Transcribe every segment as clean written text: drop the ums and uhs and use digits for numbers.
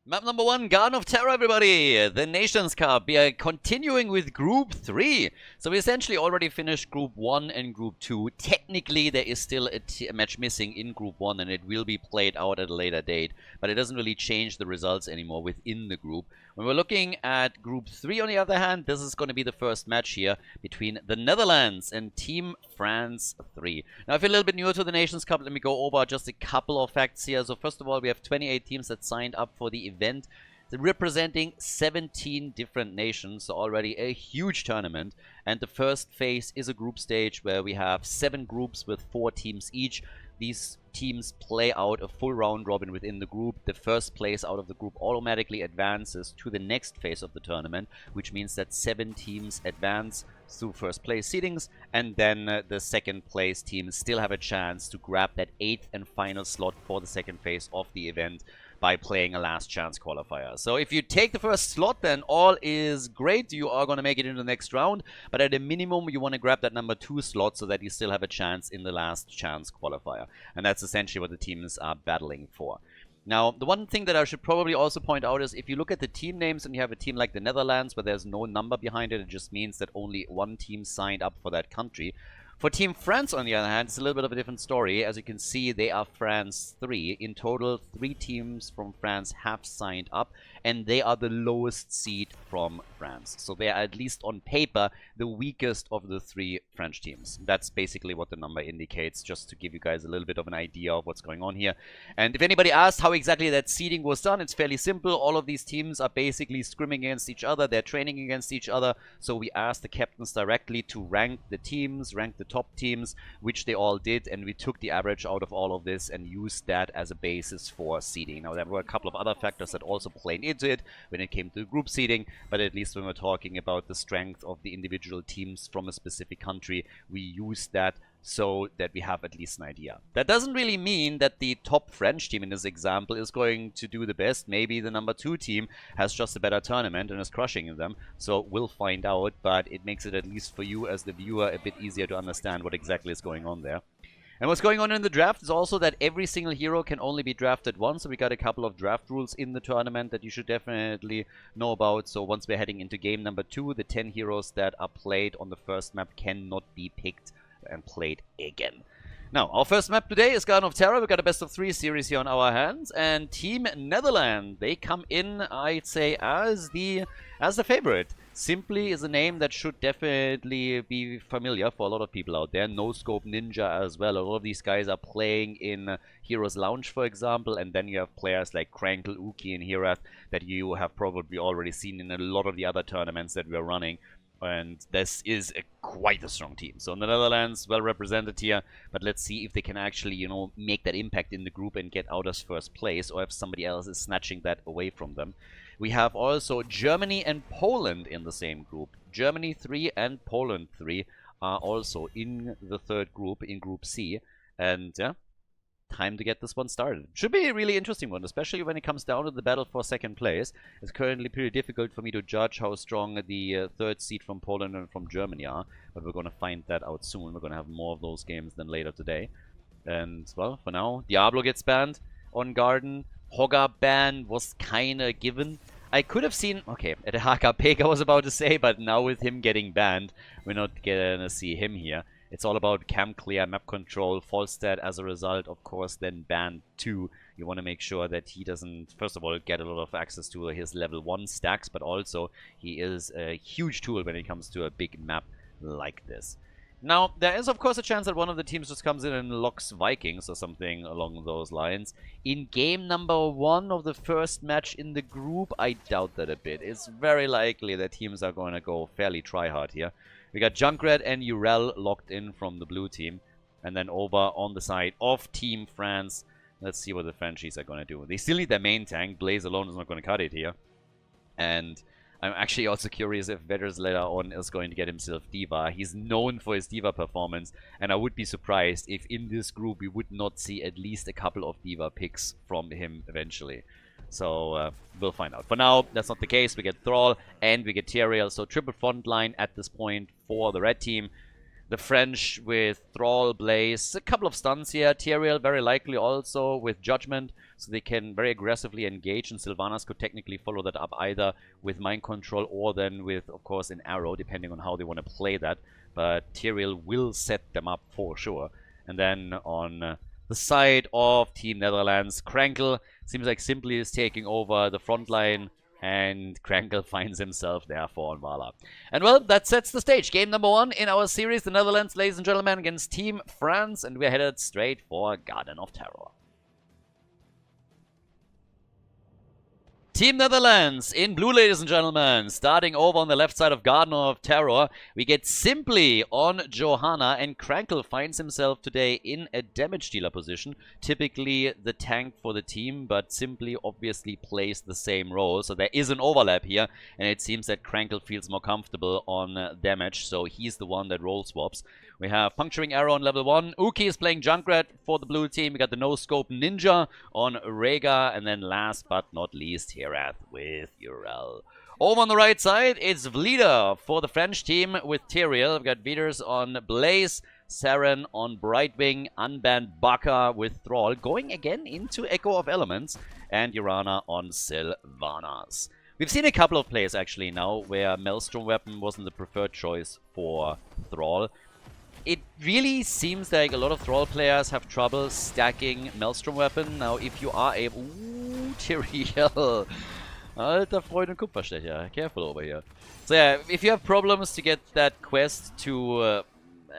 Map number 1, Garden of Terror, everybody! The Nations Cup. We are continuing with Group 3. So we essentially already finished Group 1 and Group 2. Technically, there is still a match missing in Group 1, and it will be played out at a later date. But it doesn't really change the results anymore within the group. When we're looking at Group 3, on the other hand, this is going to be the first match here between the Netherlands and Team France 3. Now, if you're a little bit newer to the Nations Cup, let me go over just a couple of facts here. So first of all, we have 28 teams that signed up for the event, representing 17 different nations, so already a huge tournament. And the first phase is a group stage where we have 7 groups with 4 teams each. These teams play out a full round robin within the group. The first place out of the group automatically advances to the next phase of the tournament, which means that 7 teams advance through first place seedings, and then the second place teams still have a chance to grab that 8th and final slot for the second phase of the event by playing a last chance qualifier. So if you take the first slot, then all is great. You are going to make it into the next round, but at a minimum you want to grab that number 2 slot so that you still have a chance in the last chance qualifier. And that's essentially what the teams are battling for. Now, the one thing that I should probably also point out is if you look at the team names and you have a team like the Netherlands where there's no number behind it, it just means that only one team signed up for that country. For Team France, on the other hand, it's a little bit of a different story. As you can see, they are France 3. In total, 3 teams from France have signed up, and they are the lowest seed from France. So they are, at least on paper, the weakest of the 3 French teams. That's basically what the number indicates, just to give you guys a little bit of an idea of what's going on here. And if anybody asked how exactly that seeding was done, it's fairly simple. All of these teams are basically scrimming against each other. They're training against each other. So we asked the captains directly to rank the teams, rank the top teams, which they all did, and we took the average out of all of this and used that as a basis for seeding. Now, there were a couple of other factors that also played into it when it came to group seeding, but at least when we're talking about the strength of the individual teams from a specific country, we used that so that we have at least an idea. That doesn't really mean that the top French team in this example is going to do the best. Maybe the number 2 team has just a better tournament and is crushing them. So we'll find out, but it makes it, at least for you as the viewer, a bit easier to understand what exactly is going on there. And what's going on in the draft is also that every single hero can only be drafted once. So we got a couple of draft rules in the tournament that you should definitely know about. So once we're heading into game number 2, the 10 heroes that are played on the first map cannot be picked and played again. Now, our first map today is Garden of Terror. We've got a best of 3 series here on our hands, and Team Netherlands, they come in, I'd say, as the favorite. Simply is a name that should definitely be familiar for a lot of people out there. No Scope Ninja as well. A lot of these guys are playing in Heroes Lounge, for example, and then you have players like Krankle, Uki, and Hirath that you have probably already seen in a lot of the other tournaments that we're running. And this is quite a strong team. So the Netherlands, well represented here. But let's see if they can actually, you know, make that impact in the group and get out as first place, or if somebody else is snatching that away from them. We have also Germany and Poland in the same group. Germany 3 and Poland 3 are also in the third group, in Group C. And yeah, time to get this one started. Should be a really interesting one, especially when it comes down to the battle for second place. It's currently pretty difficult for me to judge how strong the third seed from Poland and from Germany are, but we're going to find that out soon. We're going to have more of those games than later today. And, well, for now, Diablo gets banned on Garden. Hogger ban was kinda given. I could have seen, okay, at a Haka Pig I was about to say, but now with him getting banned, we're not gonna see him here. It's all about cam clear, map control, Falstad as a result, of course, then banned too. You want to make sure that he doesn't, first of all, get a lot of access to his level 1 stacks, but also he is a huge tool when it comes to a big map like this. Now, there is, of course, a chance that one of the teams just comes in and locks Vikings or something along those lines. In game number 1 of the first match in the group, I doubt that a bit. It's very likely that teams are going to go fairly try-hard here. We got Junkrat and Urel locked in from the blue team. And then over on the side of Team France, let's see what the Frenchies are going to do. They still need their main tank. Blaze alone is not going to cut it here. And I'm actually also curious if Vetters later on is going to get himself D.Va. He's known for his D.Va performance, and I would be surprised if in this group we would not see at least a couple of D.Va picks from him eventually. So we'll find out. For now, that's not the case. We get Thrall and we get Tyrael, so triple front line at this point for the red team. The French with Thrall, Blaze, a couple of stuns here. Tyrael very likely also with Judgment, so they can very aggressively engage, and Sylvanas could technically follow that up either with Mind Control or then with, of course, an arrow, depending on how they want to play that. But Tyrael will set them up for sure. And then on the side of Team Netherlands, Krankel seems like simply is taking over the front line, and Krankel finds himself therefore on Vala. And well, that sets the stage. Game number 1 in our series, the Netherlands, ladies and gentlemen, against Team France, and we're headed straight for Garden of Terror. Team Netherlands in blue, ladies and gentlemen. Starting over on the left side of Garden of Terror, we get Simply on Johanna, and Krankel finds himself today in a damage dealer position. Typically the tank for the team, but Simply obviously plays the same role, so there is an overlap here, and it seems that Krankel feels more comfortable on damage, so he's the one that role swaps. We have Puncturing Arrow on level 1. Uki is playing Junkrat for the blue team. We got the No-Scope Ninja on Rega. And then last but not least, Herath with Urel. Over on the right side, it's Vlida for the French team with Tyrael. We've got Viders on Blaze, Saren on Brightwing, Unbanned Baka with Thrall, going again into Echo of Elements, and Urana on Sylvanas. We've seen a couple of plays actually now where Maelstrom Weapon wasn't the preferred choice for Thrall. It really seems like a lot of Thrall players have trouble stacking Maelstrom Weapon. Now, if you are able... Ooh, Tyrael. Alter Freund und Kupferstecher. Careful over here. So yeah, if you have problems to get that quest to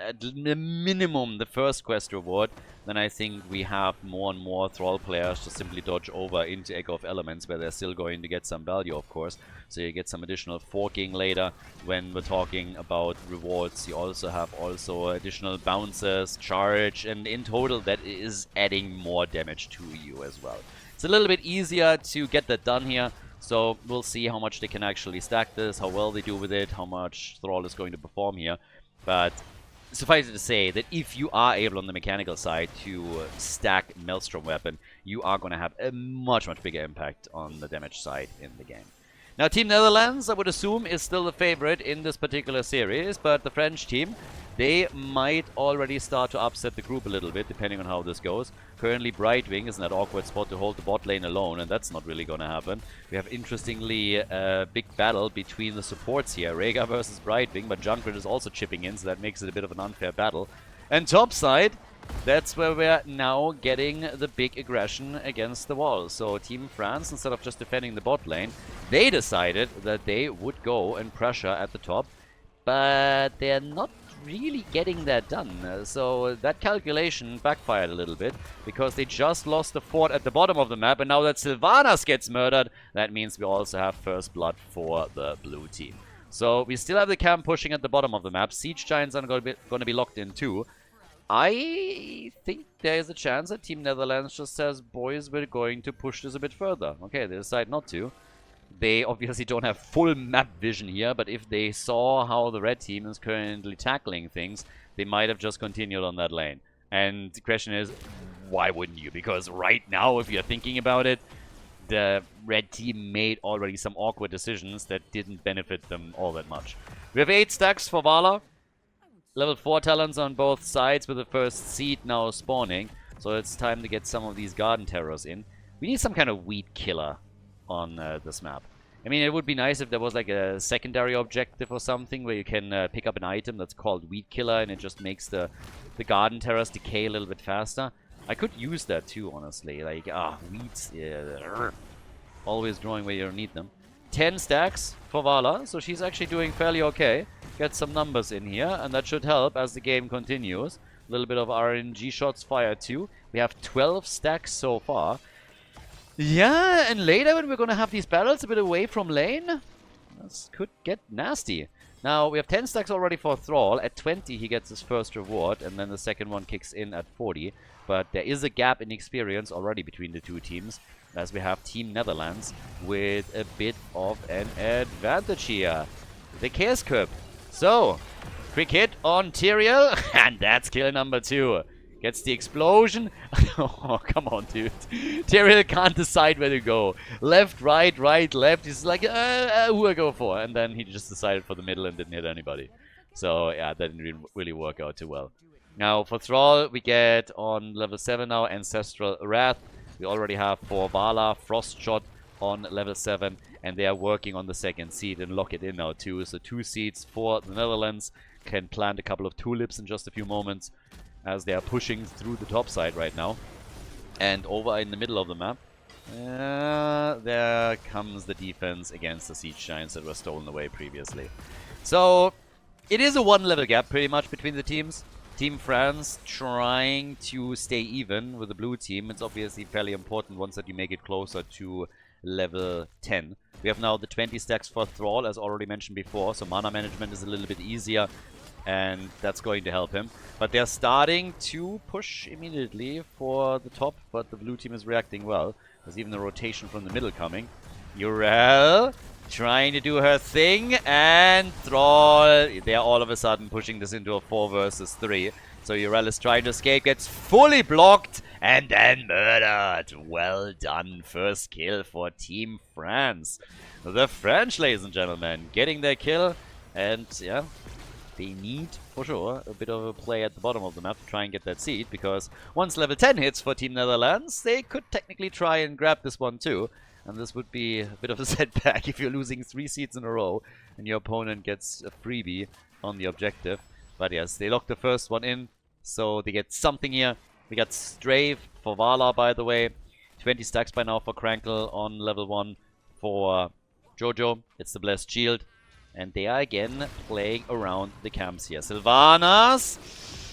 at the minimum the first quest reward, then I think we have more and more Thrall players to simply dodge over into Echo of Elements, where they're still going to get some value, of course. So you get some additional forking later when we're talking about rewards. You also have additional bounces, charge, and in total that is adding more damage to you as well. It's a little bit easier to get that done here. So we'll see how much they can actually stack this, how well they do with it, how much Thrall is going to perform here. But suffice it to say that if you are able on the mechanical side to stack Maelstrom Weapon, you are going to have a much bigger impact on the damage side in the game. Now, Team Netherlands, I would assume, is still the favorite in this particular series, but the French team, they might already start to upset the group a little bit, depending on how this goes. Currently, Brightwing is in that awkward spot to hold the bot lane alone, and that's not really going to happen. We have, interestingly, a big battle between the supports here. Rega versus Brightwing, but Junkrat is also chipping in, so that makes it a bit of an unfair battle. And top side, that's where we're now getting the big aggression against the wall. So Team France, instead of just defending the bot lane, they decided that they would go and pressure at the top, but they're not really getting that done. So that calculation backfired a little bit, because they just lost the fort at the bottom of the map, and now that Sylvanas gets murdered, that means we also have first blood for the blue team. So we still have the camp pushing at the bottom of the map. Siege Giants are going to be locked in too. I think there is a chance that Team Netherlands just says, boys, we're going to push this a bit further. Okay, they decide not to. They obviously don't have full map vision here, but if they saw how the red team is currently tackling things, they might have just continued on that lane. And the question is, why wouldn't you? Because right now, if you're thinking about it, the red team made already some awkward decisions that didn't benefit them all that much. We have 8 stacks for Vala. Level 4 talents on both sides with the first seed now spawning. So it's time to get some of these garden terrors in. We need some kind of weed killer on this map. I mean, it would be nice if there was like a secondary objective or something where you can pick up an item that's called weed killer and it just makes the garden terrors decay a little bit faster. I could use that too, honestly. Like, weeds. Always growing where you don't need them. 10 stacks for Vala, so she's actually doing fairly okay. Get some numbers in here, and that should help as the game continues. A little bit of RNG shots fired too. We have 12 stacks so far. Yeah, and later when we're going to have these battles a bit away from lane, this could get nasty. Now, we have 10 stacks already for Thrall. At 20, he gets his first reward, and then the second one kicks in at 40. But there is a gap in experience already between the two teams, as we have Team Netherlands with a bit of an advantage here. The Chaos Cup. So, quick hit on Tyrael, and that's kill number 2. Gets the explosion. Oh, come on, dude. Tyrael can't decide where to go. Left, right, left. He's like, who I go for? And then he just decided for the middle and didn't hit anybody. So yeah, that didn't really work out too well. Now for Thrall, we get on level 7 now Ancestral Wrath. We already have for Vala Frost Shot on level 7, and they are working on the second seed and lock it in now too. So 2 seeds for the Netherlands, can plant a couple of tulips in just a few moments as they are pushing through the top side right now. And over in the middle of the map, there comes the defense against the Siege Giants that were stolen away previously. So it is a 1-level gap pretty much between the teams. Team France trying to stay even with the blue team. It's obviously fairly important once that you make it closer to level 10. We have now the 20 stacks for Thrall, as already mentioned before, so mana management is a little bit easier, and that's going to help him. But they're starting to push immediately for the top, but the blue team is reacting well. There's even a rotation from the middle coming. Urel trying to do her thing, and Thrall, they're all of a sudden pushing this into a 4 versus 3. So Urel is trying to escape, gets fully blocked, and then murdered. Well done. First kill for Team France. The French, ladies and gentlemen, getting their kill, and yeah, they need, for sure, a bit of a play at the bottom of the map to try and get that seed, because once level 10 hits for Team Netherlands, they could technically try and grab this one too. And this would be a bit of a setback if you're losing 3 seeds in a row and your opponent gets a freebie on the objective. But yes, they locked the first one in, so they get something here. We got Strafe for Vala, by the way. 20 stacks by now for Krankle on level 1 for Jojo. It's the Blessed Shield. And they are again playing around the camps here. Sylvanas,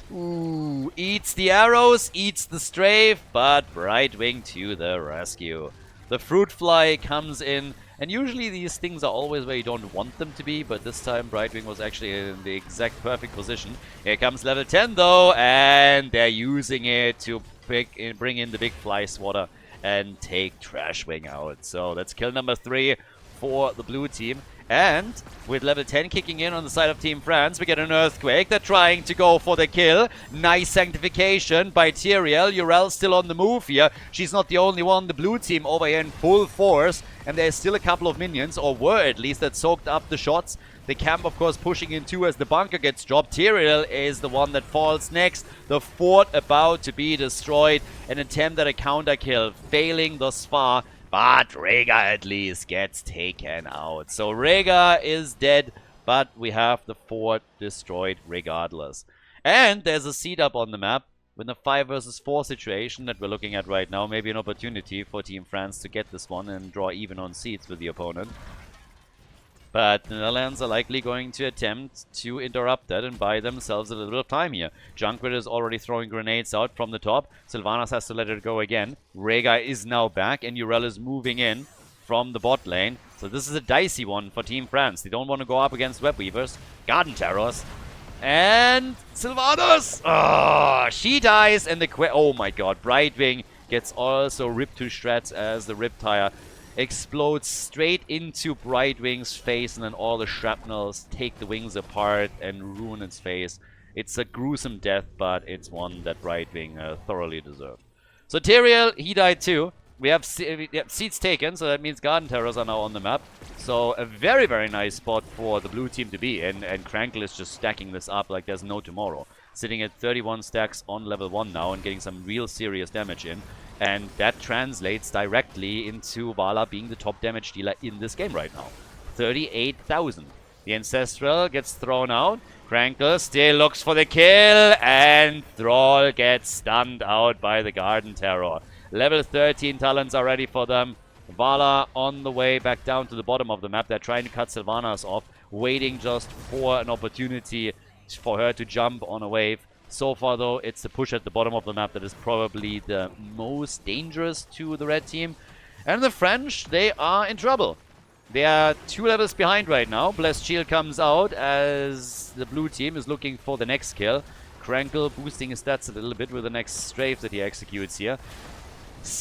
ooh, eats the arrows, eats the Strafe, but Brightwing to the rescue. The Fruit Fly comes in, and usually these things are always where you don't want them to be, but this time Brightwing was actually in the exact perfect position. Here comes level 10 though, and they're using it to bring in the big Fly Swatter and take Trashwing out. So that's kill number 3 for the blue team. And with level 10 kicking in on the side of Team France, we get an Earthquake. They're trying to go for the kill. Nice Sanctification by Tyrael. Urel's still on the move here. She's not the only one. The blue team over here in full force. And there's still a couple of minions, or were at least, that soaked up the shots. The camp, of course, pushing in too as the bunker gets dropped. Tyrael is the one that falls next. The fort about to be destroyed. An attempt at a counter kill, failing thus far. But Rega at least gets taken out. So Rega is dead, but we have the fort destroyed regardless. And there's a seed up on the map with a 5 versus 4 situation that we're looking at right now. Maybe an opportunity for Team France to get this one and draw even on seeds with the opponent. But the Netherlands are likely going to attempt to interrupt that and buy themselves a little bit of time here. Junkrat is already throwing grenades out from the top. Sylvanas has to let it go again. Rega is now back, and Urel is moving in from the bot lane. So this is a dicey one for Team France. They don't want to go up against Web Weavers. Garden Terrors. And Sylvanas! Oh, she dies, and the oh my god, Brightwing gets also ripped to shreds as the Riptire explodes straight into Brightwing's face, and then all the shrapnels take the wings apart and ruin its face. It's a gruesome death, but it's one that Brightwing thoroughly deserved. So Tyrael, he died too. We have seats taken, so that means Garden Terrors are now on the map. So a very, very nice spot for the blue team to be in, and Krankle is just stacking this up like there's no tomorrow. Sitting at 31 stacks on level 1 now and getting some real serious damage in. And that translates directly into Vala being the top damage dealer in this game right now. 38,000. The Ancestral gets thrown out. Krankle still looks for the kill, and Thrall gets stunned out by the Garden Terror. Level 13 talents are ready for them. Vala on the way back down to the bottom of the map. They're trying to cut Sylvanas off, waiting just for an opportunity for her to jump on a wave. So far, though, it's the push at the bottom of the map that is probably the most dangerous to the red team. And the French, they are in trouble. They are 2 levels behind right now. Blessed Shield comes out as the blue team is looking for the next kill. Krankle boosting his stats a little bit with the next strafe that he executes here.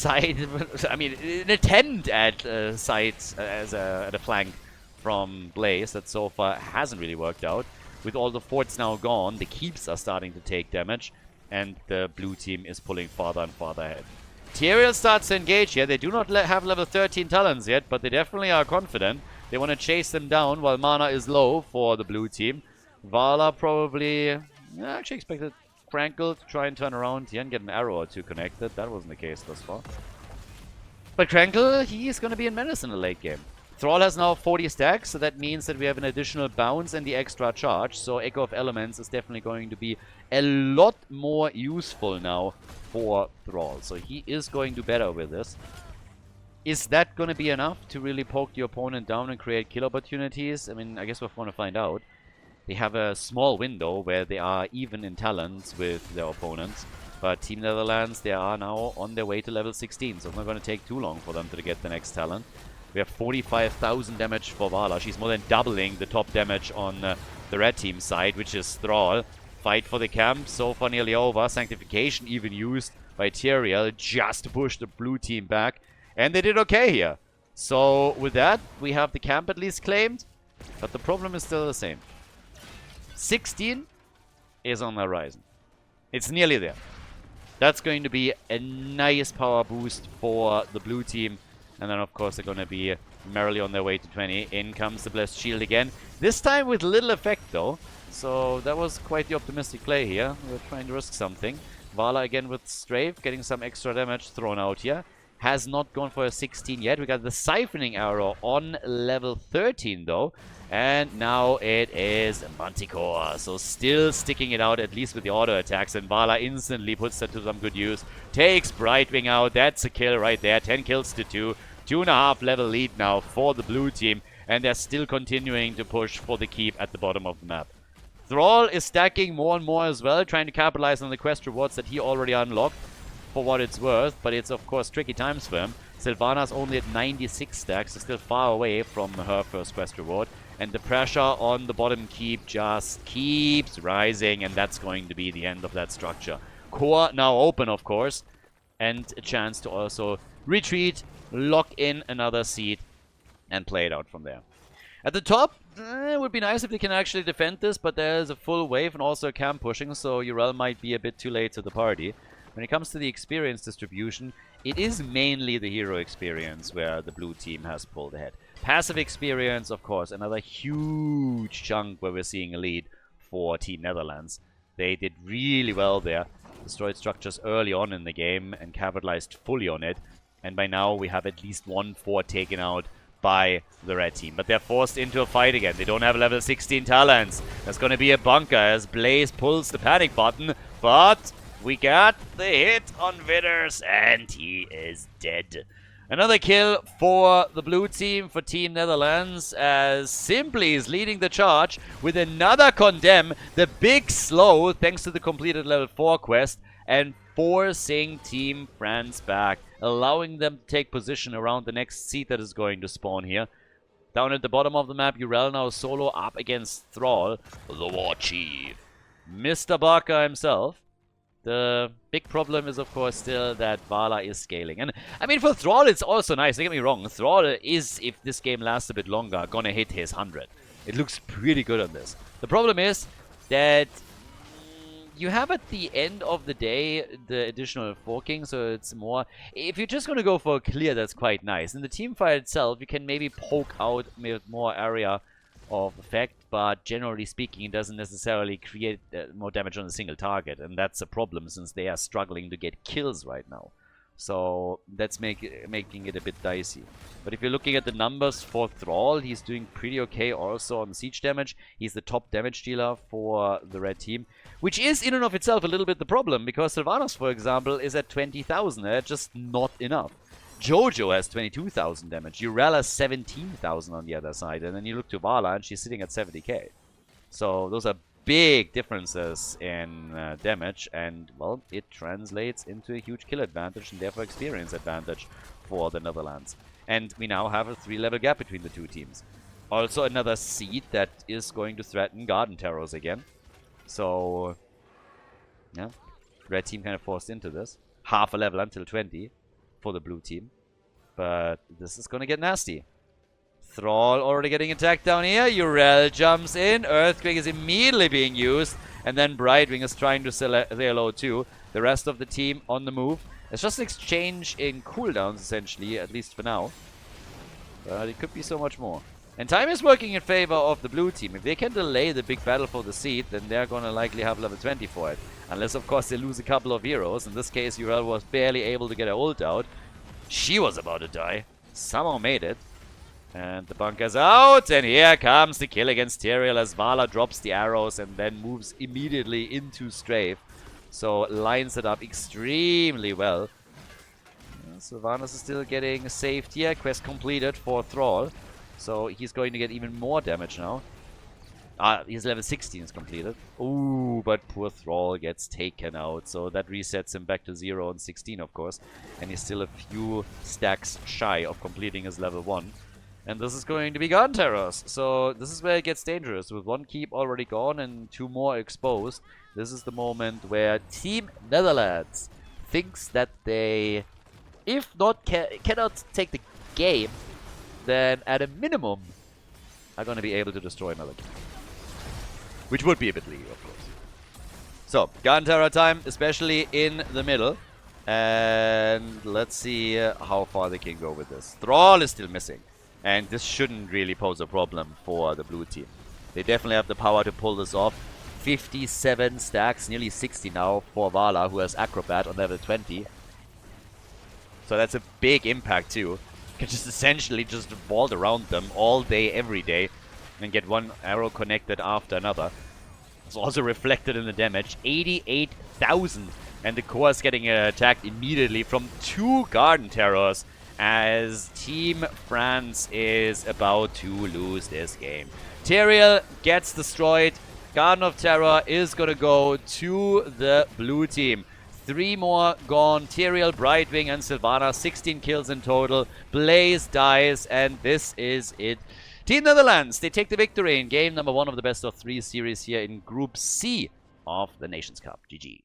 An attempt at at a flank from Blaze that so far hasn't really worked out. With all the forts now gone, the keeps are starting to take damage, and the blue team is pulling farther and farther ahead. Tyrael starts to engage here. They do not have level 13 talents yet, but they definitely are confident. They want to chase them down while mana is low for the blue team. Vala probably... Yeah, I actually expected Krankle to try and turn around here and get an arrow or two connected. That wasn't the case thus far. But Krankle, he is going to be in menace in the late game. Thrall has now 40 stacks, so that means that we have an additional bounce and the extra charge. So Echo of Elements is definitely going to be a lot more useful now for Thrall. So he is going to do better with this. Is that going to be enough to really poke the opponent down and create kill opportunities? I mean, I guess we'll want to find out. They have a small window where they are even in talents with their opponents. But Team Netherlands, they are now on their way to level 16. So it's not going to take too long for them to get the next talent. We have 45,000 damage for Vala. She's more than doubling the top damage on the red team side, which is Thrall. Fight for the camp, so far nearly over. Sanctification even used by Tyrael just to push the blue team back. And they did okay here. So with that, we have the camp at least claimed. But the problem is still the same. 16 is on the horizon. It's nearly there. That's going to be a nice power boost for the blue team. And then, of course, they're going to be merrily on their way to 20. In comes the Blessed Shield again. This time with little effect, though. So that was quite the optimistic play here. We're trying to risk something. Vala again with Strafe, getting some extra damage thrown out here. Has not gone for a 16 yet. We got the Siphoning Arrow on level 13, though. And now it is Manticore. So still sticking it out, at least with the auto attacks. And Vala instantly puts that to some good use. Takes Brightwing out. That's a kill right there. 10 kills to 2. 2.5 level lead now for the blue team. And they're still continuing to push for the keep at the bottom of the map. Thrall is stacking more and more as well, trying to capitalize on the quest rewards that he already unlocked for what it's worth. But it's, of course, tricky times for him. Sylvana's only at 96 stacks, so still far away from her first quest reward. And the pressure on the bottom keep just keeps rising, and that's going to be the end of that structure. Core now open, of course, and a chance to also retreat, lock in another seat, and play it out from there. At the top, it would be nice if they can actually defend this, but there's a full wave and also a camp pushing, so Urel might be a bit too late to the party. When it comes to the experience distribution, it is mainly the hero experience where the blue team has pulled ahead. Passive experience, of course, another huge chunk where we're seeing a lead for Team Netherlands. They did really well there. Destroyed structures early on in the game and capitalized fully on it. And by now we have at least one fort taken out by the red team. But they're forced into a fight again. They don't have level 16 talents. There's going to be a bunker as Blaze pulls the panic button. But we got the hit on Vitters and he is dead. Another kill for the blue team, for Team Netherlands, as Simply is leading the charge with another Condemn, the big slow, thanks to the completed level 4 quest, and forcing Team France back, allowing them to take position around the next seat that is going to spawn here. Down at the bottom of the map, Urel now solo up against Thrall, the War Chief. Mr. Barker himself. The big problem is, of course, still that Vala is scaling. And, I mean, for Thrall, it's also nice. Don't get me wrong. Thrall is, if this game lasts a bit longer, gonna hit his 100. It looks pretty good on this. The problem is that you have, at the end of the day, the additional forking, so it's more... If you're just gonna go for a clear, that's quite nice. In the teamfight itself, you can maybe poke out with more area of effect, but generally speaking, it doesn't necessarily create more damage on a single target, and that's a problem since they are struggling to get kills right now. So that's making it a bit dicey. But if you're looking at the numbers for Thrall, he's doing pretty okay also on siege damage. He's the top damage dealer for the red team, which is in and of itself a little bit the problem, because Sylvanas, for example, is at 20,000. That's just not enough. Jojo has 22,000 damage. Urel has 17,000 on the other side. And then you look to Vala and she's sitting at 70k. So those are big differences in damage. And, well, it translates into a huge kill advantage and therefore experience advantage for the Netherlands. And we now have a 3-level gap between the two teams. Also another seed that is going to threaten Garden Terrors again. So, yeah. Red team kind of forced into this. Half a level until 20. For the blue team. But this is going to get nasty. Thrall already getting attacked down here. Urel jumps in. Earthquake is immediately being used. And then Brightwing is trying to say hello too. The rest of the team on the move. It's just an exchange in cooldowns essentially, at least for now. But it could be so much more. And time is working in favor of the blue team. If they can delay the big battle for the seed, then they're gonna likely have level 20 for it. Unless, of course, they lose a couple of heroes. In this case, Urel was barely able to get her ult out. She was about to die. Somehow made it. And the bunker's out, and here comes the kill against Tyrael as Vala drops the arrows and then moves immediately into strafe. So lines it up extremely well. Sylvanas is still getting saved here. Quest completed for Thrall. So he's going to get even more damage now. His level 16 is completed. Ooh, but poor Thrall gets taken out. So that resets him back to 0 and 16, of course. And he's still a few stacks shy of completing his level 1. And this is going to be Ragnaros. So this is where it gets dangerous. With 1 keep already gone and 2 more exposed, this is the moment where Team Netherlands thinks that they, if not cannot take the game, then at a minimum are going to be able to destroy another game. Which would be a bit legal, of course. So, Gantara time, especially in the middle. And let's see how far they can go with this. Thrall is still missing. And this shouldn't really pose a problem for the blue team. They definitely have the power to pull this off. 57 stacks, nearly 60 now for Vala, who has Acrobat on level 20. So that's a big impact too. You can just essentially just vault around them all day, every day, and get 1 arrow connected after another. It's also reflected in the damage. 88,000. And the core is getting attacked immediately from 2 Garden Terrors, as Team France is about to lose this game. Tyrael gets destroyed. Garden of Terror is gonna go to the blue team. 3 more gone. Tyrael, Brightwing, and Sylvana. 16 kills in total. Blaze dies, and this is it. Team Netherlands, they take the victory in game number 1 of the best of 3 series here in Group C of the Nations Cup. GG.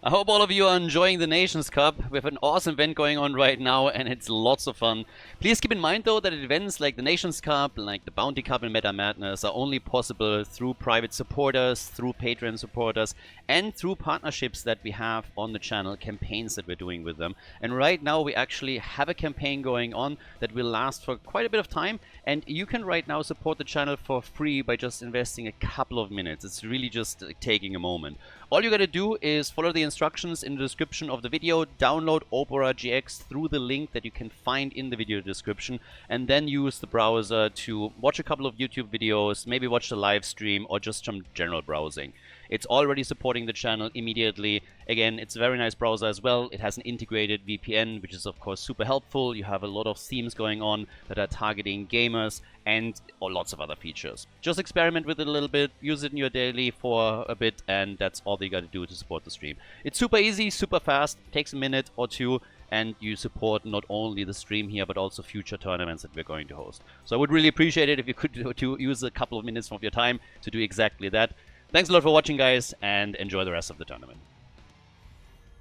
I hope all of you are enjoying the Nations Cup. We have an awesome event going on right now, and it's lots of fun. Please keep in mind, though, that events like the Nations Cup, like the Bounty Cup and Meta Madness, are only possible through private supporters, through Patreon supporters, and through partnerships that we have on the channel, campaigns that we're doing with them. And right now, we actually have a campaign going on that will last for quite a bit of time, and you can right now support the channel for free by just investing a couple of minutes. It's really just taking a moment. All you gotta do is follow the instructions in the description of the video, download Opera GX through the link that you can find in the video description, and then use the browser to watch a couple of YouTube videos, maybe watch the live stream, or just some general browsing. It's already supporting the channel immediately. Again, it's a very nice browser as well. It has an integrated VPN, which is of course super helpful. You have a lot of themes going on that are targeting gamers, and lots of other features. Just experiment with it a little bit, use it in your daily for a bit, and that's all you gotta do to support the stream. It's super easy, super fast, takes a minute or 2, and you support not only the stream here, but also future tournaments that we're going to host. So I would really appreciate it if you could use a couple of minutes of your time to do exactly that. Thanks a lot for watching, guys, and enjoy the rest of the tournament.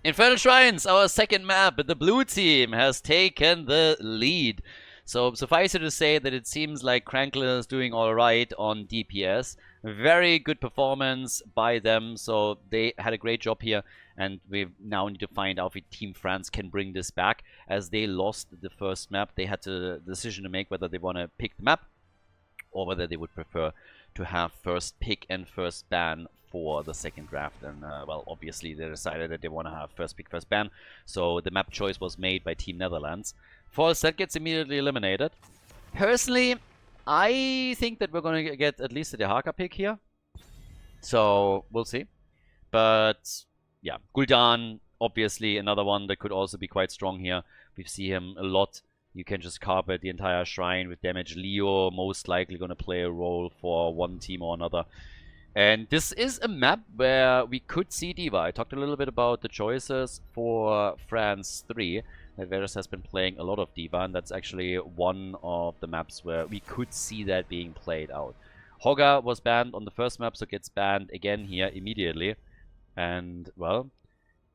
Infernal Shrines, our second map, but the blue team has taken the lead. So suffice it to say that it seems like Crankler is doing alright on DPS. Very good performance by them, so they had a great job here, and we now need to find out if Team France can bring this back, as they lost the first map. They had the decision to make whether they want to pick the map, or whether they would prefer to have first pick and first ban for the second draft. And well, obviously they decided that they want to have first pick, first ban, so the map choice was made by Team Netherlands. Falset gets immediately eliminated. Personally, I think that we're going to get at least a Dehaka pick here, so we'll see. But yeah, Gul'dan, obviously another one that could also be quite strong here. We see him a lot. You can just carpet the entire shrine with damage. Leo most likely going to play a role for one team or another. And this is a map where we could see D.Va. I talked a little bit about the choices for France 3. Varus has been playing a lot of D.Va, and that's actually one of the maps where we could see that being played out. Hogga was banned on the first map, so gets banned again here immediately. And, well,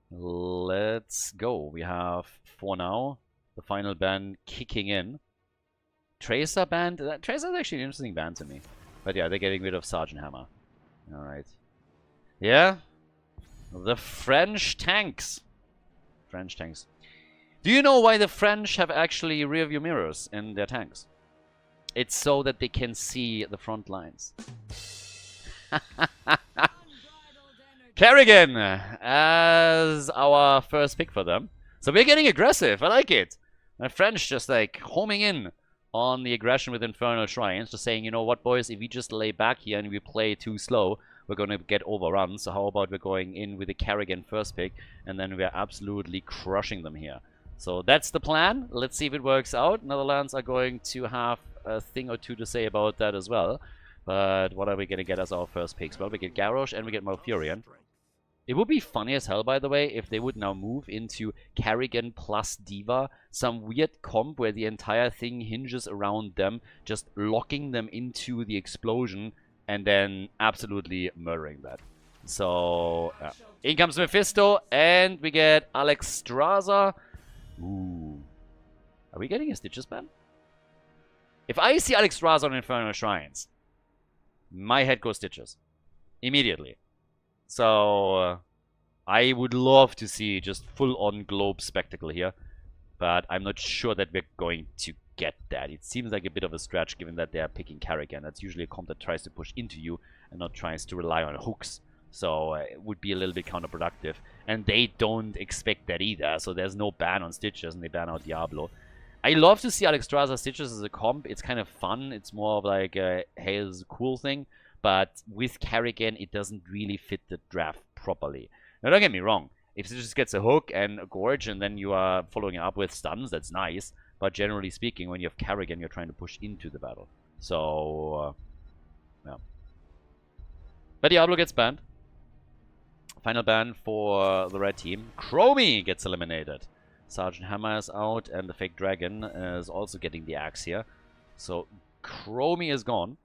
let's go. We have, for now, the final ban kicking in. Tracer banned. Tracer is actually an interesting ban to me. But yeah, they're getting rid of Sergeant Hammer. Alright. Yeah. The French tanks. French tanks. Do you know why the French have actually rear view mirrors in their tanks? It's so that they can see the front lines. Kerrigan as our first pick for them. So we're getting aggressive. I like it. My French just like homing in on the aggression with Infernal Shrines. Just saying, you know what, boys, if we just lay back here and we play too slow, we're going to get overrun. So how about we're going in with the Kerrigan first pick, and then we're absolutely crushing them here. So that's the plan. Let's see if it works out. Netherlands are going to have a thing or two to say about that as well. But what are we going to get as our first picks? Well, we get Garrosh and we get Malfurion. It would be funny as hell, by the way, if they would now move into Kerrigan plus Diva. Some weird comp where the entire thing hinges around them, just locking them into the explosion and then absolutely murdering that. So, in comes Mephisto and we get Alexstrasza. Ooh. Are we getting a Stitches ban? If I see Alexstrasza on Infernal Shrines, my head goes Stitches. Immediately. So, I would love to see just full-on globe spectacle here. But I'm not sure that we're going to get that. It seems like a bit of a stretch given that they're picking Kerrigan. That's usually a comp that tries to push into you and not tries to rely on hooks. So, it would be a little bit counterproductive. And they don't expect that either. So, there's no ban on Stitches and they ban out Diablo. I love to see Alexstrasza Stitches as a comp. It's kind of fun. It's more of like a, hey, this is a cool thing. But with Kerrigan, it doesn't really fit the draft properly. Now, don't get me wrong. If Stitches gets a hook and a Gorge and then you are following it up with stuns, that's nice. But generally speaking, when you have Kerrigan, you're trying to push into the battle. So, yeah. But Diablo gets banned. Final ban for the red team. Chromie gets eliminated. Sergeant Hammer is out and the fake dragon is also getting the axe here. So, Chromie is gone.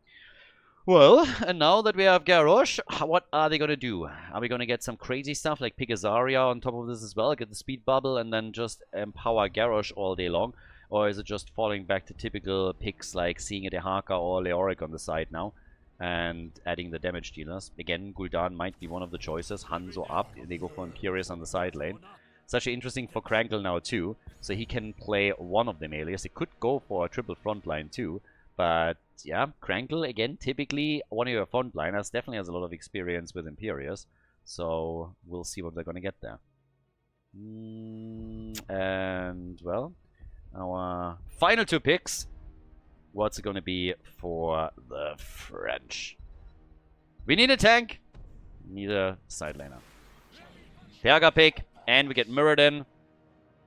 Well, and now that we have Garrosh, what are they going to do? Are we going to get some crazy stuff like pick a Zarya on top of this as well, get the speed bubble and then just empower Garrosh all day long? Or is it just falling back to typical picks like seeing a Dehaka or Leoric on the side now and adding the damage dealers? Again, Gul'dan might be one of the choices. Hanzo up, they go for Imperius on the side lane. Such interesting for Krankle now too, so he can play one of the melees. He could go for a triple frontline too. But yeah, Krankle, again, typically one of your frontliners, definitely has a lot of experience with Imperius. So we'll see what they're going to get there. And, well, our final two picks. What's it going to be for the French? We need a tank. We need a side laner. Perga pick, and we get Muradin.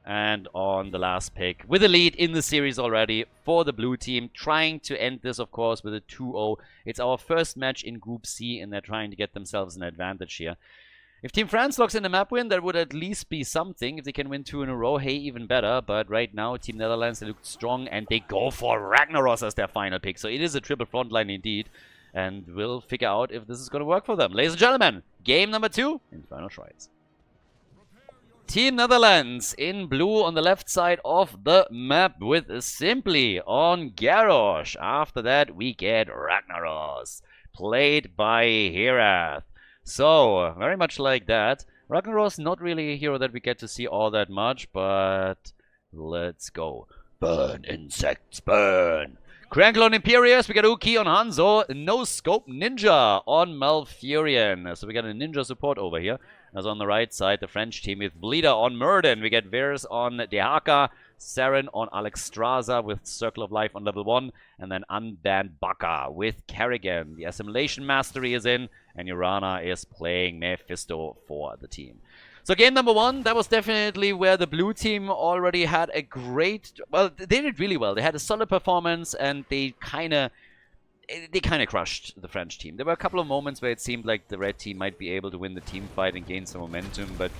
And on the last pick, with a lead in the series already for the blue team, trying to end this, of course, with a 2-0. It's our first match in Group C, and they're trying to get themselves an advantage here. If Team France locks in a map win, that would at least be something. If they can win 2 in a row, hey, even better. But right now, Team Netherlands, they look strong, and they go for Ragnaros as their final pick. So it is a triple frontline indeed, and we'll figure out if this is going to work for them. Ladies and gentlemen, game number 2, Infernal Shrines. Team Netherlands in blue on the left side of the map with Simply on Garrosh. After that, we get Ragnaros, played by Herath. So, very much like that. Ragnaros, not really a hero that we get to see all that much, but let's go. Burn, insects, burn. Krankle on Imperius, we got Uki on Hanzo, No Scope Ninja on Malfurion. So we got a ninja support over here. As on the right side, the French team with Bleeder on Murden. We get Vers on Dehaka, Saren on Alexstrasza with Circle of Life on level 1, and then Unbanned Baka with Kerrigan. The Assimilation Mastery is in, and Urana is playing Mephisto for the team. So game number 1, that was definitely where the blue team already had a great... Well, they did really well. They had a solid performance, and they kind of crushed the French team. There were a couple of moments where it seemed like the red team might be able to win the team fight and gain some momentum, but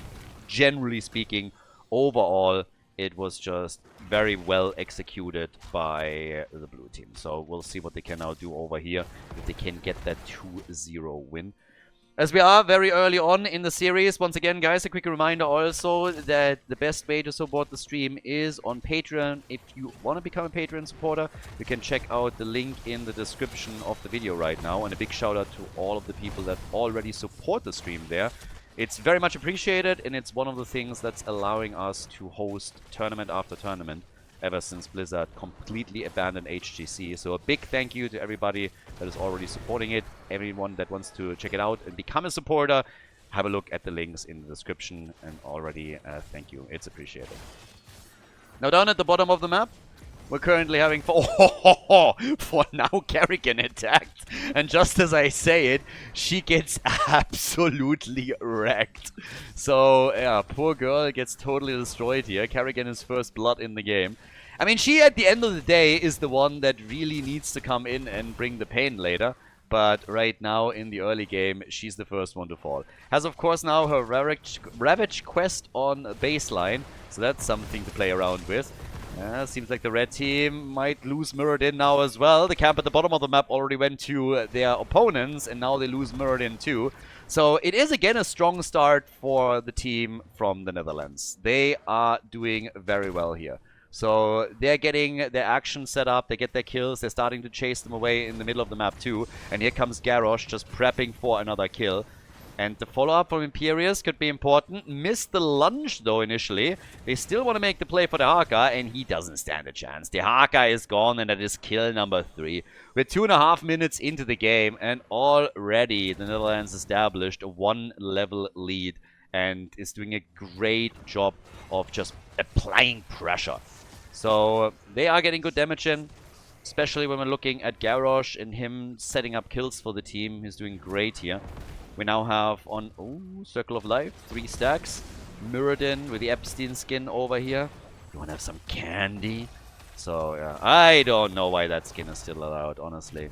generally speaking, overall, it was just very well executed by the blue team. So we'll see what they can now do over here, if they can get that 2-0 win. As we are very early on in the series, once again, guys, a quick reminder also that the best way to support the stream is on Patreon. If you want to become a Patreon supporter, you can check out the link in the description of the video right now. And a big shout out to all of the people that already support the stream there. It's very much appreciated, and it's one of the things that's allowing us to host tournament after tournament ever since Blizzard completely abandoned HGC. So a big thank you to everybody that is already supporting it. Everyone that wants to check it out and become a supporter, have a look at the links in the description, and already thank you. It's appreciated. Now down at the bottom of the map, we're currently having for now Kerrigan attacked, and just as I say it, she gets absolutely wrecked. So yeah, poor girl gets totally destroyed here. Kerrigan is first blood in the game. I mean, she at the end of the day is the one that really needs to come in and bring the pain later. But right now in the early game, she's the first one to fall. Has of course now her Ravage quest on baseline, so that's something to play around with. Seems like the red team might lose Mirrodin now as well. The camp at the bottom of the map already went to their opponents, and now they lose Mirrodin too. So it is again a strong start for the team from the Netherlands. They are doing very well here. So they're getting their action set up, they get their kills, they're starting to chase them away in the middle of the map too. And here comes Garrosh just prepping for another kill. And the follow-up from Imperius could be important. Missed the lunge though initially. They still want to make the play for the Haka, and he doesn't stand a chance. The Haka is gone, and that is kill number 3. We're 2.5 minutes into the game, and already the Netherlands established a 1-level lead and is doing a great job of just applying pressure. So they are getting good damage in, especially when we're looking at Garrosh and him setting up kills for the team. He's doing great here. We now have on Circle of Life 3 stacks. Mirrodin with the Epstein skin over here. You want to have some candy? So yeah, I don't know why that skin is still allowed, honestly.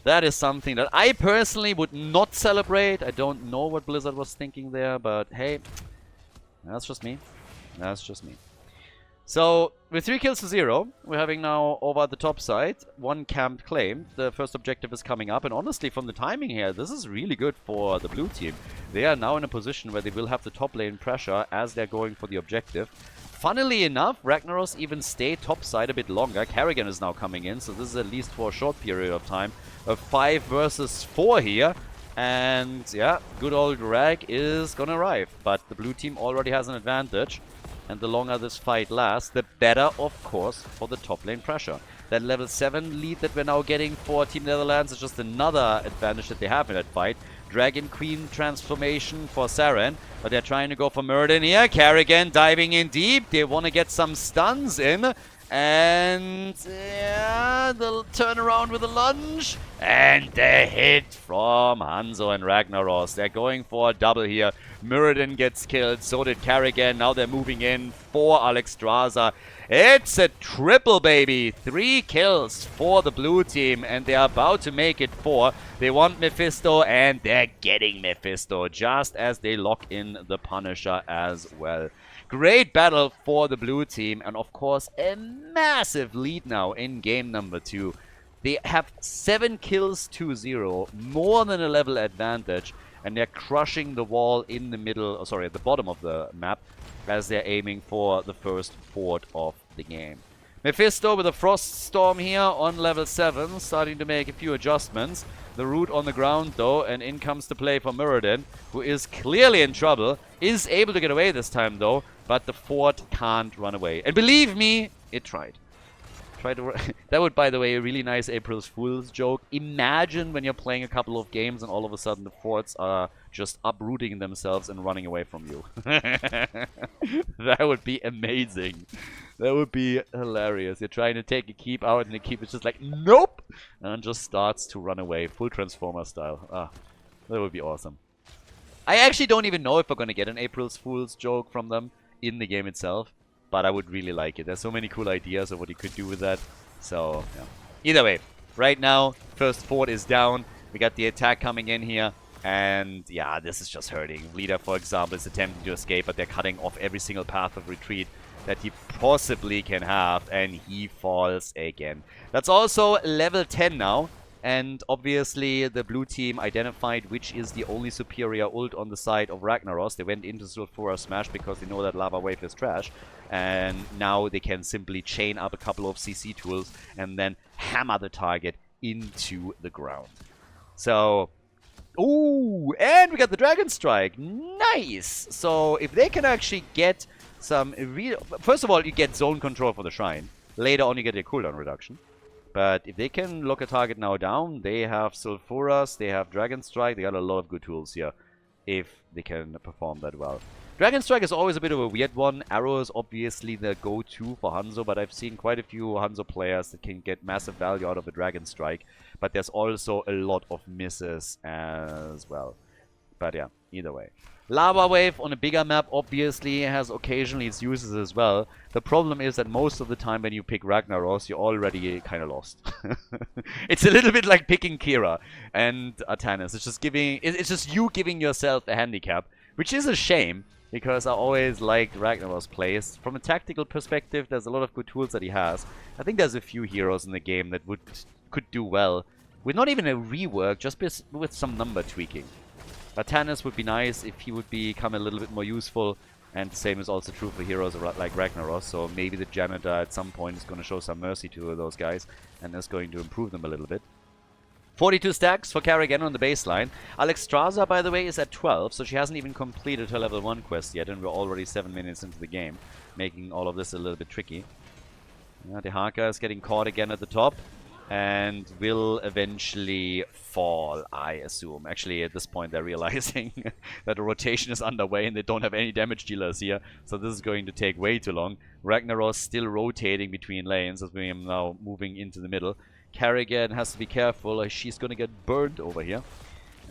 That is something that I personally would not celebrate. I don't know what Blizzard was thinking there, but hey, that's just me. That's just me. So, with 3 kills to 0, we're having now over the top side, 1 camp claimed. The first objective is coming up, and honestly, from the timing here, this is really good for the blue team. They are now in a position where they will have the top lane pressure as they're going for the objective. Funnily enough, Ragnaros even stayed top side a bit longer. Kerrigan is now coming in, so this is at least for a short period of time. A 5 versus 4 here. And yeah, good old Rag is gonna arrive. But the blue team already has an advantage. And the longer this fight lasts, the better, of course, for the top lane pressure. That level 7 lead that we're now getting for Team Netherlands is just another advantage that they have in that fight. Dragon Queen transformation for Saren, but they're trying to go for Mirrodin here. Kerrigan diving in deep. They want to get some stuns in. And yeah, they'll turn around with a lunge. And the hit from Hanzo and Ragnaros. They're going for a double here. Mirrodin gets killed, so did Kerrigan. Now they're moving in for Alexstrasza. It's a triple, baby. 3 kills for the blue team, and they're about to make it 4. They want Mephisto, and they're getting Mephisto, just as they lock in the Punisher as well. Great battle for the blue team, and of course a massive lead now in game number 2. They have 7 kills to 0, more than a level advantage, and they're crushing the wall in the middle, sorry, at the bottom of the map, as they're aiming for the first fort of the game. Mephisto with a Frost Storm here on level 7, starting to make a few adjustments. The root on the ground though, and in comes the play for Mirrodin, who is clearly in trouble, is able to get away this time though, but the fort can't run away. And believe me, it tried. That would, by the way, a really nice April Fool's joke. Imagine when you're playing a couple of games and all of a sudden the forts are just uprooting themselves and running away from you. That would be amazing. That would be hilarious. You're trying to take a keep out and the keep is just like, nope! And just starts to run away, full Transformer style. Ah, that would be awesome. I actually don't even know if we're going to get an April Fool's joke from them in the game itself. But I would really like it. There's so many cool ideas of what you could do with that. So, yeah. Either way, right now, first fort is down. We got the attack coming in here. And, yeah, this is just hurting. Leader, for example, is attempting to escape, but they're cutting off every single path of retreat that he possibly can have. And he falls again. That's also level 10 now. And obviously, the blue team identified which is the only superior ult on the side of Ragnaros. They went into Sulfura Smash because they know that Lava Wave is trash. And now they can simply chain up a couple of CC tools and then hammer the target into the ground. So, ooh, and we got the Dragon Strike. Nice! So, if they can actually get some real... First of all, you get zone control for the Shrine. Later on, you get a cooldown reduction. But if they can lock a target now down, they have Sulfuras, they have Dragon Strike, they got a lot of good tools here. If they can perform that well. Dragon Strike is always a bit of a weird one. Arrow is obviously the go-to for Hanzo, but I've seen quite a few Hanzo players that can get massive value out of a Dragon Strike. But there's also a lot of misses as well. But yeah, either way. Lava Wave on a bigger map obviously has occasionally its uses as well. The problem is that most of the time when you pick Ragnaros, you're already kind of lost. It's a little bit like picking Kira and Artanis. It's just you giving yourself a handicap, which is a shame because I always liked Ragnaros' plays. From a tactical perspective, there's a lot of good tools that he has. I think there's a few heroes in the game that could do well with not even a rework, just with some number tweaking. Artanis would be nice if he would become a little bit more useful, and the same is also true for heroes like Ragnaros, so maybe the Janitor at some point is going to show some mercy to those guys, and is going to improve them a little bit. 42 stacks for Kerrigan on the baseline. Alexstrasza, by the way, is at 12, so she hasn't even completed her level 1 quest yet, and we're already 7 minutes into the game, making all of this a little bit tricky. Yeah, Dehaka is getting caught again at the top. And will eventually fall, I assume. Actually, at this point, they're realizing that the rotation is underway and they don't have any damage dealers here. So this is going to take way too long. Ragnaros still rotating between lanes as we are now moving into the middle. Kerrigan has to be careful. She's going to get burned over here.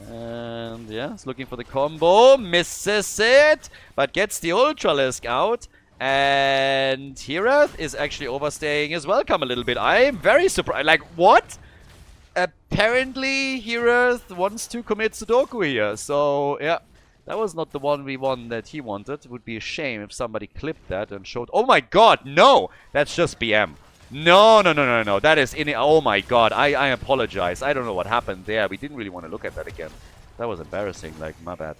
And yeah, it's looking for the combo. Misses it, but gets the Ultralisk out. And Hirath is actually overstaying his welcome a little bit. I am very surprised. Like, what? Apparently, Hirath wants to commit Sudoku here. So, yeah. That was not the 1v1 that he wanted. It would be a shame if somebody clipped that and showed... Oh my god, no! That's just BM. No. That is... Oh my god, I apologize. I don't know what happened there. We didn't really want to look at that again. That was embarrassing. Like, my bad.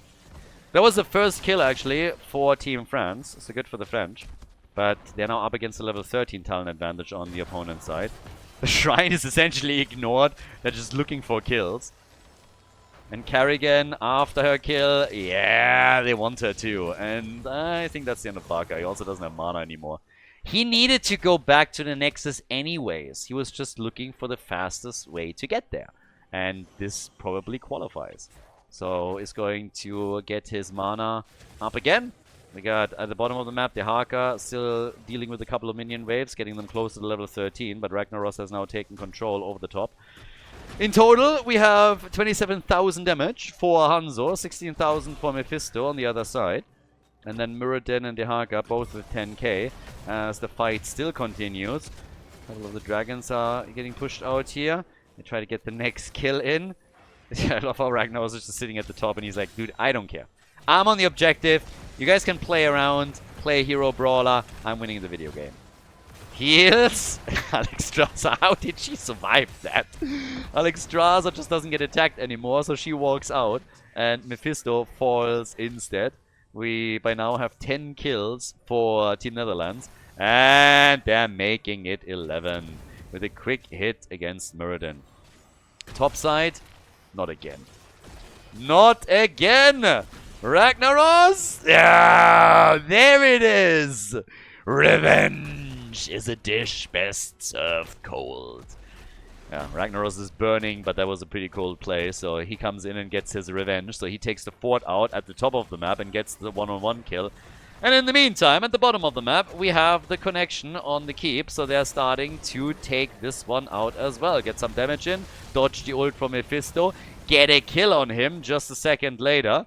That was the first kill, actually, for Team France. So good for the French. But they're now up against a level 13 talent advantage on the opponent's side. The Shrine is essentially ignored. They're just looking for kills. And Kerrigan, after her kill, yeah, they want her too. And I think that's the end of Barca. He also doesn't have mana anymore. He needed to go back to the Nexus anyways. He was just looking for the fastest way to get there. And this probably qualifies. So is going to get his mana up again. We got at the bottom of the map Dehaka still dealing with a couple of minion waves, getting them close to the level 13, but Ragnaros has now taken control over the top. In total, we have 27,000 damage for Hanzo, 16,000 for Mephisto on the other side. And then Muradin and Dehaka both with 10k as the fight still continues. A couple of the dragons are getting pushed out here. They try to get the next kill in. I love how Ragnaros is just sitting at the top and he's like, dude, I don't care. I'm on the objective. You guys can play around, play Hero Brawler. I'm winning the video game. Heals. Alexstrasza, how did she survive that? Alexstrasza just doesn't get attacked anymore, so she walks out. And Mephisto falls instead. We by now have 10 kills for Team Netherlands. And they're making it 11 with a quick hit against Muradin. Top side. Not again. Not again! Ragnaros! Yeah! There it is! Revenge is a dish best served cold. Yeah, Ragnaros is burning, but that was a pretty cold play, so he comes in and gets his revenge. So he takes the fort out at the top of the map and gets the one-on-one kill. And in the meantime, at the bottom of the map, we have the connection on the keep, so they're starting to take this one out as well. Get some damage in, dodge the ult from Mephisto, get a kill on him just a second later.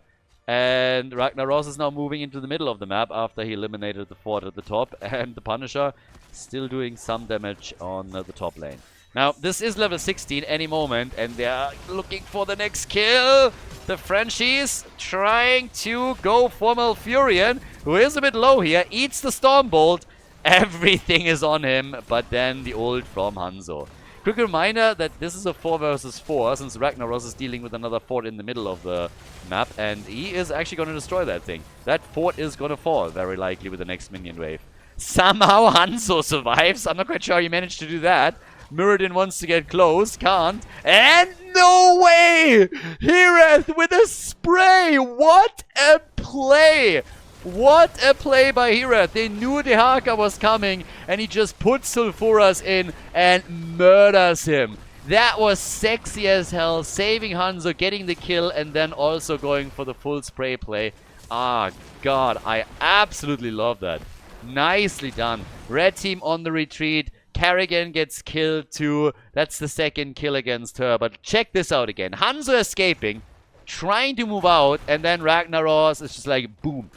And Ragnaros is now moving into the middle of the map after he eliminated the fort at the top. And the Punisher still doing some damage on the top lane. Now, this is level 16 any moment, and they're looking for the next kill. The Frenchies trying to go for Malfurion, who is a bit low here, eats the Stormbolt. Everything is on him, but then the ult from Hanzo. Quick reminder that this is a 4 versus 4, since Ragnaros is dealing with another fort in the middle of the map, and he is actually going to destroy that thing. That fort is going to fall, very likely, with the next minion wave. Somehow Hanzo survives. I'm not quite sure how he managed to do that. Muradin wants to get close, can't. And no way! Hirath with a spray! What a play What a play by Hirath. They knew Dehaka was coming, and he just puts Sulfuras in and murders him. That was sexy as hell, saving Hanzo, getting the kill, and then also going for the full spray play. Ah, God, I absolutely love that. Nicely done. Red team on the retreat. Kerrigan gets killed too. That's the second kill against her. But check this out again. Hanzo escaping, trying to move out, and then Ragnaros is just like, boom.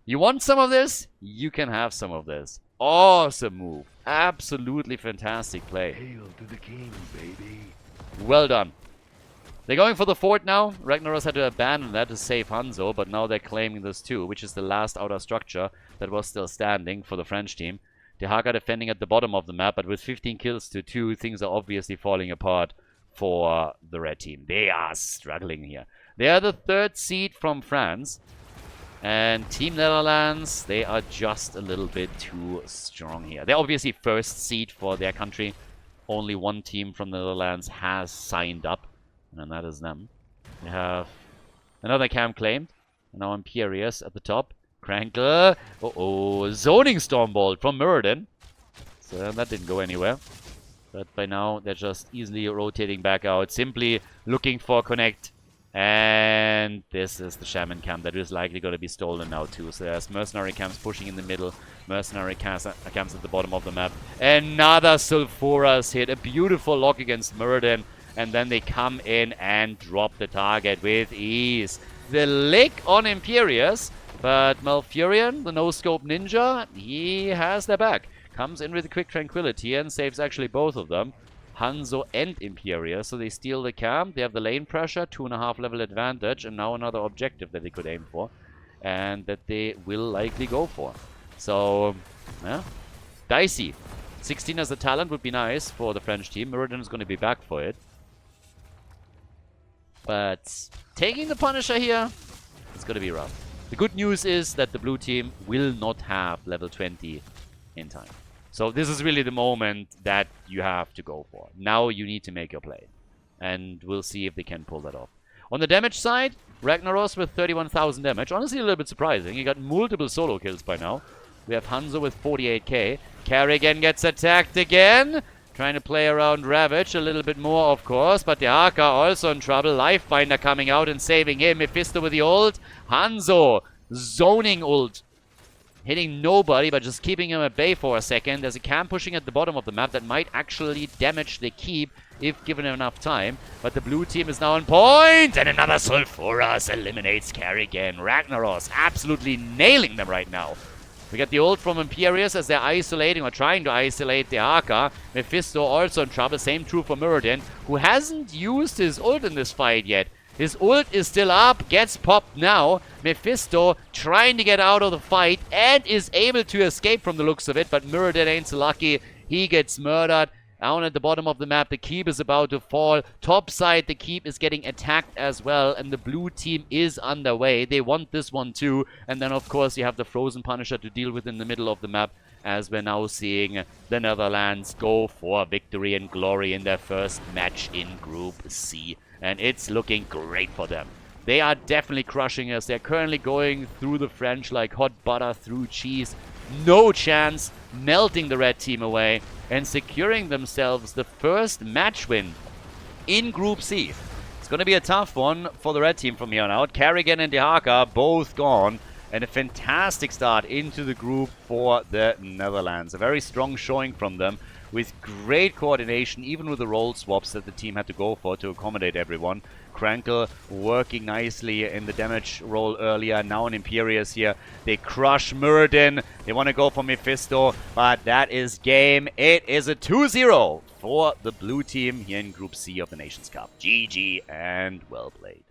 You want some of this? You can have some of this. Awesome move. Absolutely fantastic play. Hail to the king, baby. Well done. They're going for the fort now. Ragnaros had to abandon that to save Hanzo, but now they're claiming this too, which is the last outer structure that was still standing for the French team. Dehaka defending at the bottom of the map, but with 15 kills to 2, things are obviously falling apart for the red team. They are struggling here. They are the 3rd seed from France. And Team Netherlands, they are just a little bit too strong here. They're obviously 1st seed for their country. Only one team from the Netherlands has signed up, and that is them. They have another camp claimed. And now Imperius at the top. Krankle. Zoning Stormbolt from Muradin. So that didn't go anywhere. But by now, they're just easily rotating back out. Simply looking for Connect. And this is the Shaman camp that is likely going to be stolen now too. So there's Mercenary camps pushing in the middle. Mercenary camps at the bottom of the map. Another Sulfuras hit. A beautiful lock against Muradin. And then they come in and drop the target with ease. The lick on Imperius. But Malfurion, the no-scope ninja, he has their back. Comes in with a quick tranquility and saves actually both of them. Hanzo and Imperius, so they steal the camp. They have the lane pressure, 2.5 level advantage, and now another objective that they could aim for. And that they will likely go for. So, yeah, dicey. 16 as a talent would be nice for the French team. Muradin is going to be back for it. But taking the Punisher here, it's going to be rough. The good news is that the blue team will not have level 20 in time. So this is really the moment that you have to go for. Now you need to make your play. And we'll see if they can pull that off. On the damage side, Ragnaros with 31,000 damage. Honestly, a little bit surprising. He got multiple solo kills by now. We have Hanzo with 48k. Kerrigan gets attacked again. Trying to play around Ravage a little bit more, of course. But Dehaka also in trouble. Lifebinder coming out and saving him. Mephisto with the ult. Hanzo zoning ult. Hitting nobody, but just keeping him at bay for a second. There's a camp pushing at the bottom of the map that might actually damage the keep if given enough time. But the blue team is now on point. And another Sulfuras eliminates Kerrigan. Ragnaros absolutely nailing them right now. We get the ult from Imperius as they're isolating or trying to isolate Dehaka. Mephisto also in trouble. Same true for Muradin, who hasn't used his ult in this fight yet. His ult is still up, gets popped now. Mephisto trying to get out of the fight and is able to escape from the looks of it, but Muradin ain't so lucky. He gets murdered. Down at the bottom of the map, the keep is about to fall. Top side, the keep is getting attacked as well, and the blue team is underway. They want this one too. And then, of course, you have the Frozen Punisher to deal with in the middle of the map, as we're now seeing the Netherlands go for victory and glory in their first match in Group C. And it's looking great for them. They are definitely crushing us. They're currently going through the French like hot butter through cheese. No chance, melting the red team away and securing themselves the first match win in Group C. It's going to be a tough one for the red team from here on out. Kerrigan and Dehaka both gone. And a fantastic start into the group for the Netherlands. A very strong showing from them with great coordination, even with the role swaps that the team had to go for to accommodate everyone. Krankle working nicely in the damage role earlier. Now an Imperius here. They crush Muradin. They want to go for Mephisto, but that is game. It is a 2-0 for the blue team here in Group C of the Nations Cup. GG and well played.